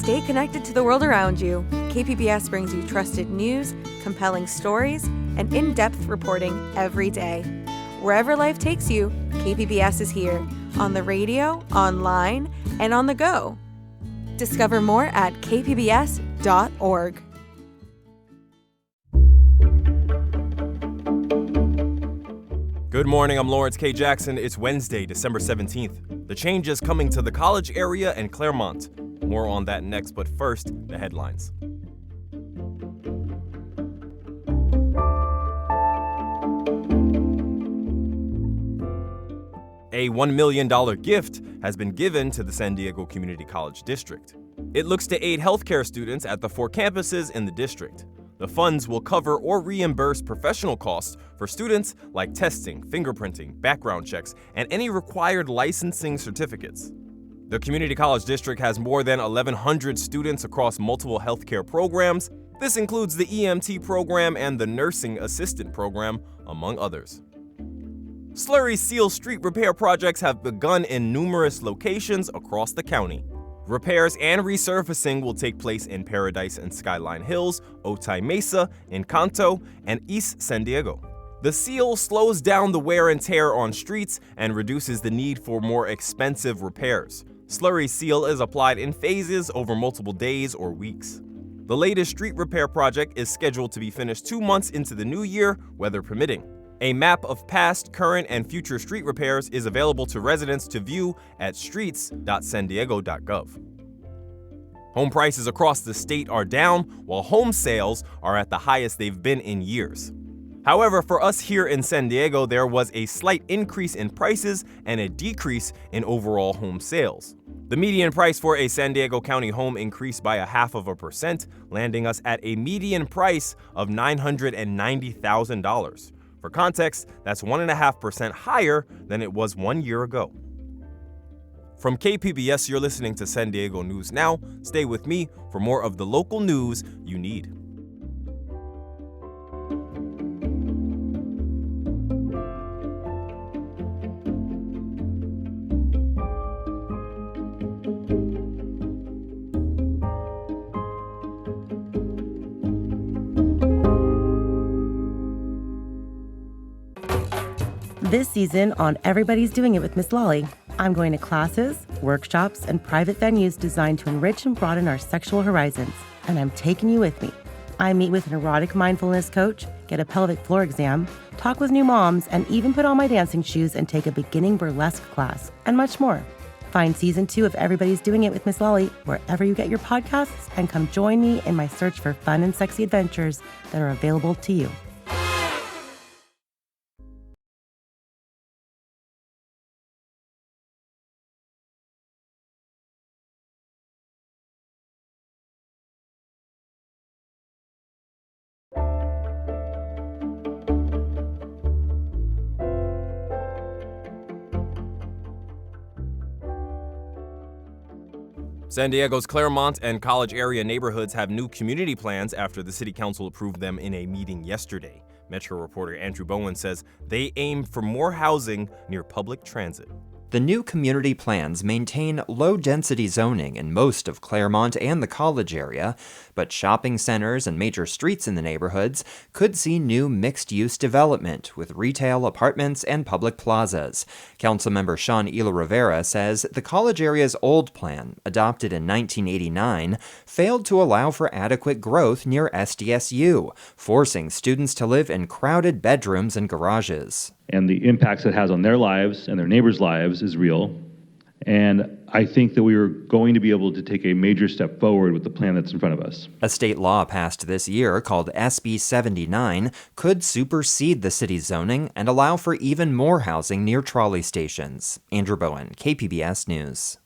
Stay connected to the world around you. KPBS brings you trusted news, compelling stories, and in-depth reporting every day. Wherever life takes you, KPBS is here, on the radio, online, and on the go. Discover more at kpbs.org. Good morning, I'm Lawrence K. Jackson. It's Wednesday, December 17th. The change is coming to the College Area and Clairemont. More on that next, but first, the headlines. A $1 million gift has been given to the San Diego Community College District. It looks to aid healthcare students at the 4 campuses in the district. The funds will cover or reimburse professional costs for students like testing, fingerprinting, background checks, and any required licensing certificates. The Community College District has more than 1,100 students across multiple healthcare programs. This includes the EMT program and the Nursing Assistant program, among others. Slurry seal street repair projects have begun in numerous locations across the county. Repairs and resurfacing will take place in Paradise and Skyline Hills, Otay Mesa, Encanto, and East San Diego. The seal slows down the wear and tear on streets and reduces the need for more expensive repairs. Slurry seal is applied in phases over multiple days or weeks. The latest street repair project is scheduled to be finished 2 months into the new year, weather permitting. A map of past, current, and future street repairs is available to residents to view at streets.sandiego.gov. Home prices across the state are down, while home sales are at the highest they've been in years. However, for us here in San Diego, there was a slight increase in prices and a decrease in overall home sales. The median price for a San Diego County home increased by 0.5%, landing us at a median price of $990,000. For context, that's 1.5% higher than it was 1 year ago. From KPBS, you're listening to San Diego News Now. Stay with me for more of the local news you need. This season on Everybody's Doing It with Miss Lolly, I'm going to classes, workshops, and private venues designed to enrich and broaden our sexual horizons, and I'm taking you with me. I meet with an erotic mindfulness coach, get a pelvic floor exam, talk with new moms, and even put on my dancing shoes and take a beginning burlesque class, and much more. Find Season 2 of Everybody's Doing It with Miss Lolly wherever you get your podcasts, and come join me in my search for fun and sexy adventures that are available to you. San Diego's Clairemont and College Area neighborhoods have new community plans after the city council approved them in a meeting yesterday. Metro reporter Andrew Bowen says they aim for more housing near public transit. The new community plans maintain low-density zoning in most of Clairemont and the college area, but shopping centers and major streets in the neighborhoods could see new mixed-use development with retail, apartments, and public plazas. Councilmember Sean Ela Rivera says the college area's old plan, adopted in 1989, failed to allow for adequate growth near SDSU, forcing students to live in crowded bedrooms and garages. And the impacts it has on their lives and their neighbors' lives is real. And I think that we are going to be able to take a major step forward with the plan that's in front of us. A state law passed this year called SB 79 could supersede the city's zoning and allow for even more housing near trolley stations. Andrew Bowen, KPBS News.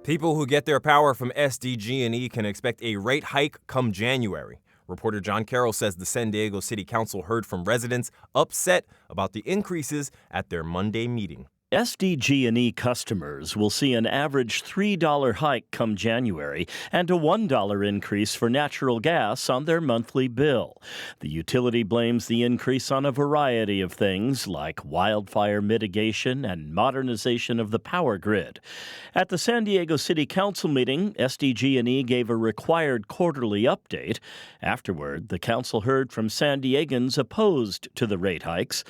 People who get their power from SDG&E can expect a rate hike come January. Reporter John Carroll says the San Diego City Council heard from residents upset about the increases at their Monday meeting. SDG&E customers will see an average $3 hike come January and a $1 increase for natural gas on their monthly bill. The utility blames the increase on a variety of things like wildfire mitigation and modernization of the power grid. At the San Diego City Council meeting, SDG&E gave a required quarterly update. Afterward, the council heard from San Diegans opposed to the rate hikes.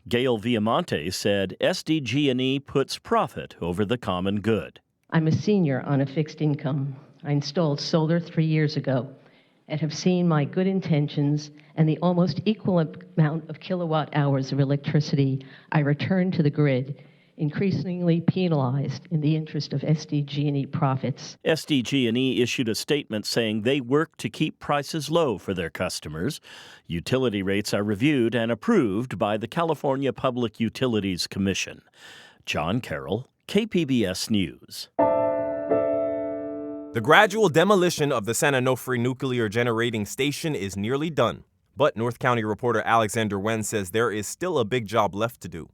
Gail Viamonte said SDG&E puts profit over the common good. I'm a senior on a fixed income. I installed solar 3 years ago and have seen my good intentions and the almost equal amount of kilowatt hours of electricity I return to the grid increasingly penalized in the interest of SDG&E profits. SDG&E issued a statement saying they work to keep prices low for their customers. Utility rates are reviewed and approved by the California Public Utilities Commission. John Carroll, KPBS News. The gradual demolition of the San Onofre nuclear generating station is nearly done. But North County reporter Alexander Wen says there is still a big job left to do.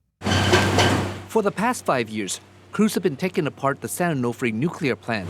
For the past 5 years, crews have been taking apart the San Onofre nuclear plant,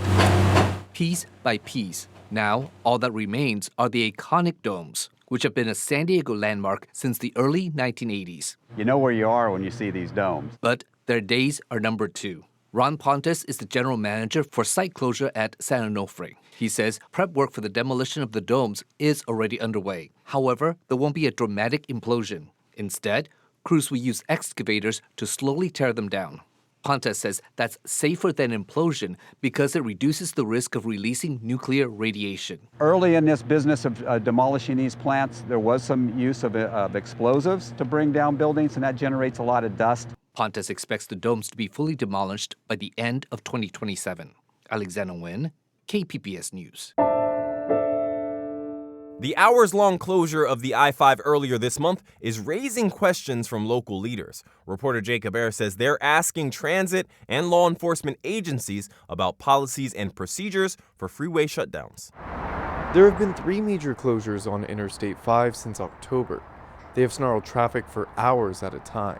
piece by piece. Now, all that remains are the iconic domes, which have been a San Diego landmark since the early 1980s. You know where you are when you see these domes. But their days are numbered too. Ron Pontes is the general manager for site closure at San Onofre. He says prep work for the demolition of the domes is already underway. However, there won't be a dramatic implosion. Instead, crews will use excavators to slowly tear them down. Pontes says that's safer than implosion because it reduces the risk of releasing nuclear radiation. Early in this business of demolishing these plants, there was some use of explosives to bring down buildings, and that generates a lot of dust. Pontes expects the domes to be fully demolished by the end of 2027. Alexander Nguyen, KPBS News. The hours-long closure of the I-5 earlier this month is raising questions from local leaders. Reporter Jacob Ayer says they're asking transit and law enforcement agencies about policies and procedures for freeway shutdowns. There have been 3 major closures on Interstate 5 since October. They have snarled traffic for hours at a time.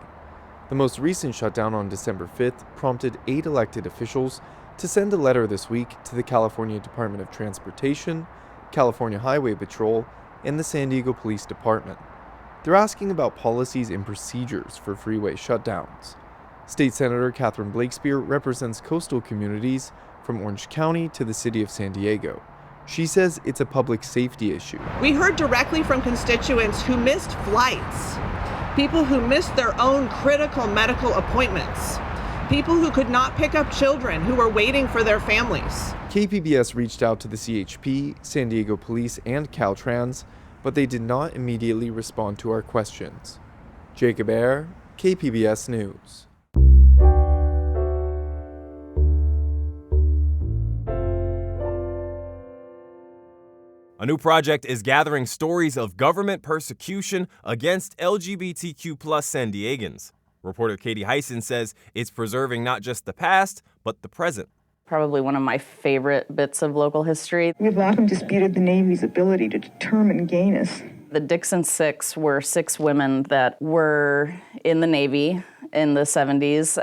The most recent shutdown on December 5th prompted 8 elected officials to send a letter this week to the California Department of Transportation, California Highway Patrol, and the San Diego Police Department. They're asking about policies and procedures for freeway shutdowns. State Senator Catherine Blakespear represents coastal communities from Orange County to the city of San Diego. She says it's a public safety issue. We heard directly from constituents who missed flights, people who missed their own critical medical appointments, people who could not pick up children who were waiting for their families. KPBS reached out to the CHP, San Diego Police, and Caltrans, but they did not immediately respond to our questions. Jacob Ayer, KPBS News. A new project is gathering stories of government persecution against LGBTQ+ San Diegans. Reporter Katie Heisen says it's preserving not just the past, but the present. Probably one of my favorite bits of local history. We've often disputed the Navy's ability to determine gayness. The Dixon Six were 6 women that were in the Navy in the 70s,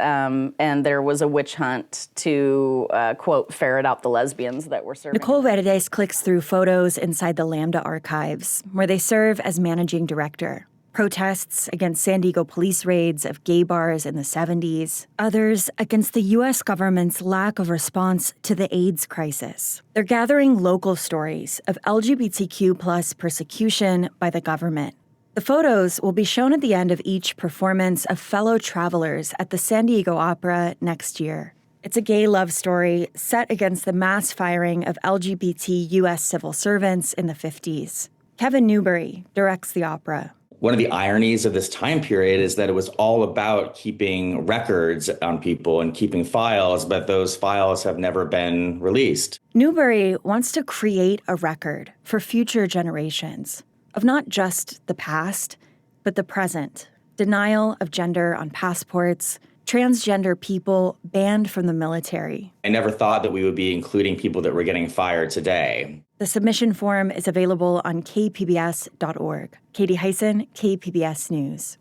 and there was a witch hunt to, quote, ferret out the lesbians that were serving. Nicole Verdes clicks through photos inside the Lambda archives, where they serve as managing director. Protests against San Diego police raids of gay bars in the 70s, others against the U.S. government's lack of response to the AIDS crisis. They're gathering local stories of LGBTQ+ persecution by the government. The photos will be shown at the end of each performance of fellow travelers at the San Diego Opera next year. It's a gay love story set against the mass firing of LGBT U.S. civil servants in the 50s. Kevin Newbury directs the opera. One of the ironies of this time period is that it was all about keeping records on people and keeping files, but those files have never been released. Newbury wants to create a record for future generations of not just the past, but the present. Denial of gender on passports, transgender people banned from the military. I never thought that we would be including people that were getting fired today. The submission form is available on kpbs.org. Katie Heisen, KPBS News.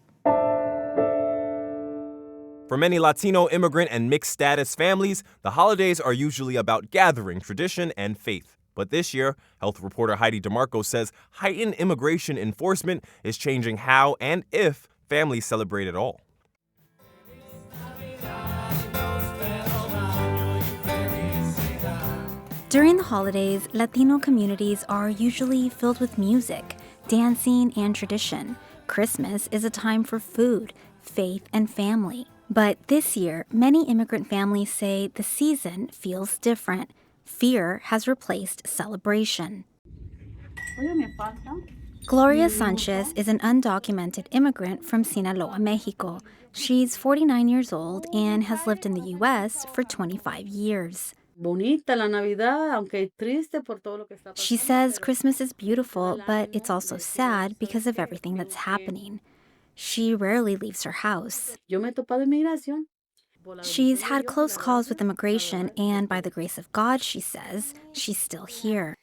For many Latino, immigrant, and mixed-status families, the holidays are usually about gathering, tradition, and faith. But this year, health reporter Heidi DeMarco says heightened immigration enforcement is changing how and if families celebrate at all. During the holidays, Latino communities are usually filled with music, dancing, and tradition. Christmas is a time for food, faith, and family. But this year, many immigrant families say the season feels different. Fear has replaced celebration. Gloria Sanchez is an undocumented immigrant from Sinaloa, Mexico. She's 49 years old and has lived in the U.S. for 25 years. She says Christmas is beautiful, but it's also sad because of everything that's happening. She rarely leaves her house. She's had close calls with immigration, and by the grace of God, she says, she's still here.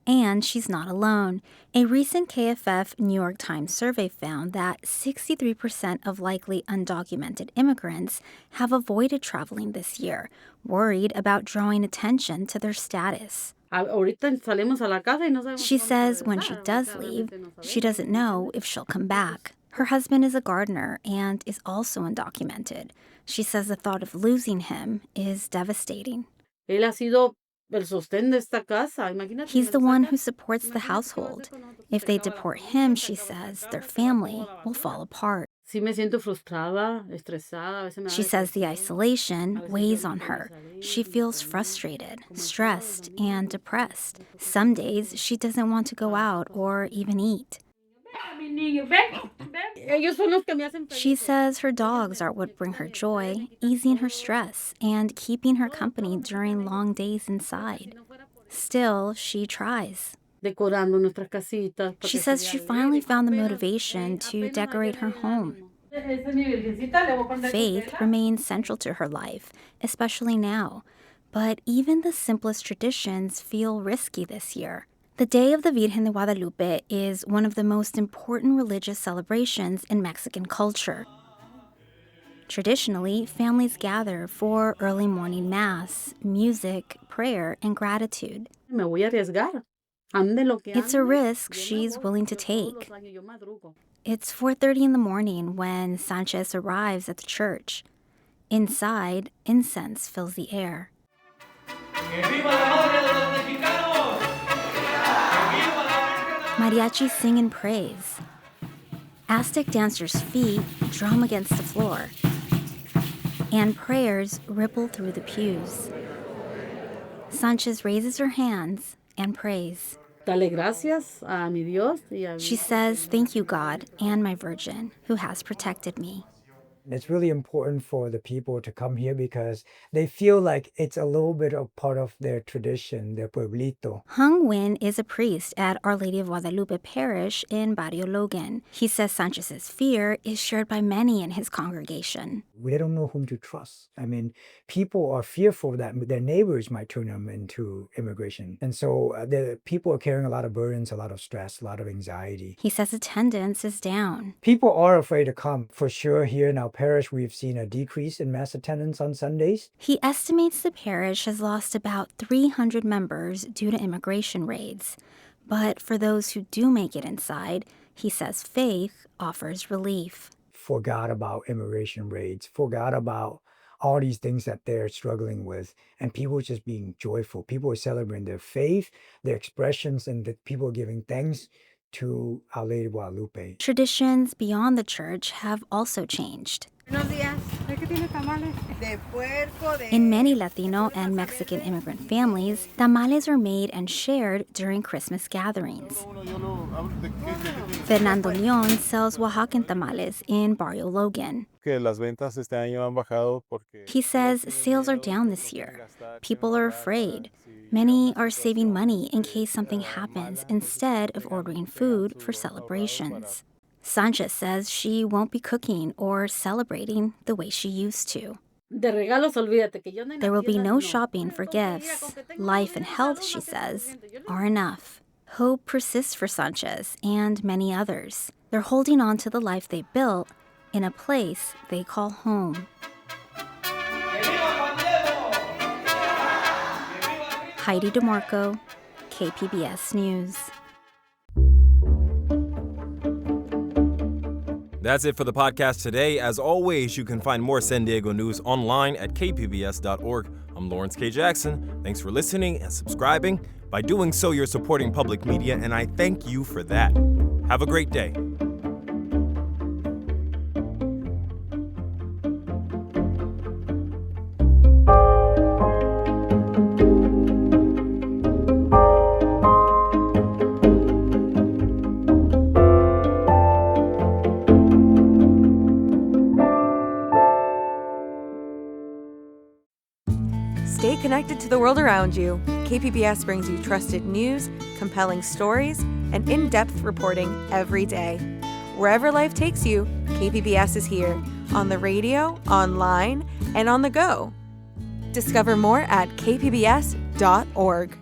And she's not alone. A recent KFF New York Times survey found that 63% of likely undocumented immigrants have avoided traveling this year, worried about drawing attention to their status. She says when she does leave, she doesn't know if she'll come back. Her husband is a gardener and is also undocumented. She says the thought of losing him is devastating. He's the one who supports the household. If they deport him, she says, their family will fall apart. She says the isolation weighs on her. She feels frustrated, stressed, and depressed. Some days she doesn't want to go out or even eat. She says her dogs are what bring her joy, easing her stress, and keeping her company during long days inside. Still, she tries. She says she finally found the motivation to decorate her home. Faith remains central to her life, especially now. But even the simplest traditions feel risky this year. The Day of the Virgen de Guadalupe is one of the most important religious celebrations in Mexican culture. Traditionally, families gather for early morning mass, music, prayer, and gratitude. It's a risk she's willing to take. It's 4:30 in the morning when Sanchez arrives at the church. Inside, incense fills the air. Mariachis sing in praise. Aztec dancers' feet drum against the floor. And prayers ripple through the pews. Sanchez raises her hands and prays. She says, "Thank you, God, and my Virgin, who has protected me." It's really important for the people to come here because they feel like it's a little bit of part of their tradition, their pueblito. Hung Win is a priest at Our Lady of Guadalupe Parish in Barrio Logan. He says Sanchez's fear is shared by many in his congregation. We don't know whom to trust. I mean, people are fearful that their neighbors might turn them into immigration. And so the people are carrying a lot of burdens, a lot of stress, a lot of anxiety. He says attendance is down. People are afraid to come. For sure, here in our parish, we've seen a decrease in mass attendance on Sundays. He estimates the parish has lost about 300 members due to immigration raids. But for those who do make it inside, he says faith offers relief. Forgot about immigration raids, forgot about all these things that they're struggling with, and people just being joyful. People are celebrating their faith, their expressions, and the people giving thanks to Our Lady of Guadalupe. Traditions beyond the church have also changed. In many Latino and Mexican immigrant families, tamales are made and shared during Christmas gatherings. Fernando Leon sells Oaxacan tamales in Barrio Logan. He says sales are down this year. People are afraid. Many are saving money in case something happens instead of ordering food for celebrations. Sanchez says she won't be cooking or celebrating the way she used to. There will be no shopping for gifts. Life and health, she says, are enough. Hope persists for Sanchez and many others. They're holding on to the life they built in a place they call home. Heidi DeMarco, KPBS News. That's it for the podcast today. As always, you can find more San Diego news online at kpbs.org. I'm Lawrence K. Jackson. Thanks for listening and subscribing. By doing so, you're supporting public media, and I thank you for that. Have a great day. Stay connected to the world around you. KPBS brings you trusted news, compelling stories, and in-depth reporting every day. Wherever life takes you, KPBS is here, on the radio, online, and on the go. Discover more at kpbs.org.